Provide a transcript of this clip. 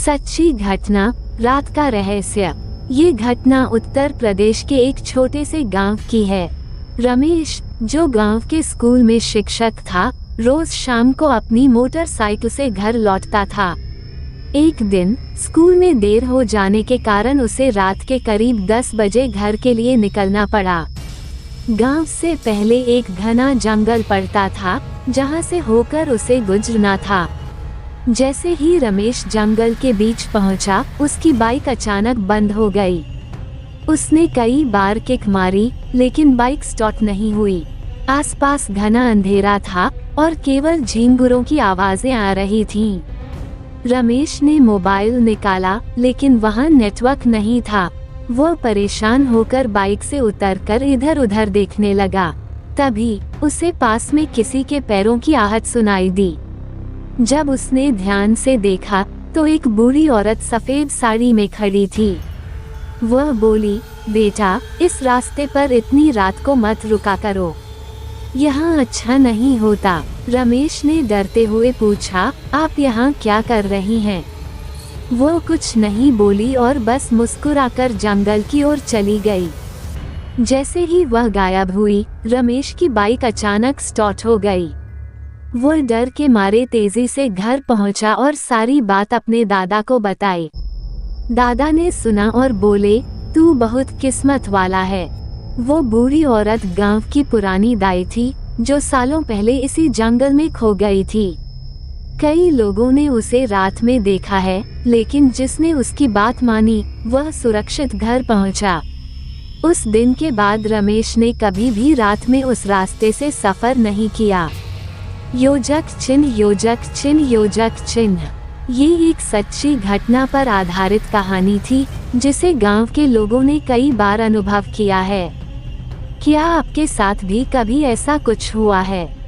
सच्ची घटना, रात का रहस्य। ये घटना उत्तर प्रदेश के एक छोटे से गांव की है। रमेश, जो गांव के स्कूल में शिक्षक था, रोज शाम को अपनी मोटरसाइकिल से घर लौटता था। एक दिन स्कूल में देर हो जाने के कारण उसे रात के करीब 10 बजे घर के लिए निकलना पड़ा। गांव से पहले एक घना जंगल पड़ता था, जहां से होकर उसे गुजरना था। जैसे ही रमेश जंगल के बीच पहुंचा, उसकी बाइक अचानक बंद हो गई। उसने कई बार किक मारी, लेकिन बाइक स्टार्ट नहीं हुई। आसपास घना अंधेरा था और केवल झींगुरों की आवाजें आ रही थीं। रमेश ने मोबाइल निकाला, लेकिन वहां नेटवर्क नहीं था। वो परेशान होकर बाइक से उतरकर इधर उधर देखने लगा। तभी उसे पास में किसी के पैरों की आहट सुनाई दी। जब उसने ध्यान से देखा तो एक बूढ़ी औरत सफेद साड़ी में खड़ी थी। वह बोली, बेटा, इस रास्ते पर इतनी रात को मत रुका करो, यहाँ अच्छा नहीं होता। रमेश ने डरते हुए पूछा, आप यहाँ क्या कर रही हैं? वो कुछ नहीं बोली और बस मुस्कुराकर जंगल की ओर चली गई। जैसे ही वह गायब हुई, रमेश की बाइक अचानक स्टार्ट हो गई। वो डर के मारे तेजी से घर पहुंचा और सारी बात अपने दादा को बताई। दादा ने सुना और बोले, तू बहुत किस्मत वाला है। वो बूढ़ी औरत गांव की पुरानी दाई थी, जो सालों पहले इसी जंगल में खो गई थी। कई लोगों ने उसे रात में देखा है, लेकिन जिसने उसकी बात मानी, वह सुरक्षित घर पहुंचा। उस दिन के बाद रमेश ने कभी भी रात में उस रास्ते से सफर नहीं किया। योजक चिन्ह, योजक चिन्ह, योजक चिन्ह। ये एक सच्ची घटना पर आधारित कहानी थी, जिसे गांव के लोगों ने कई बार अनुभव किया है। क्या आपके साथ भी कभी ऐसा कुछ हुआ है?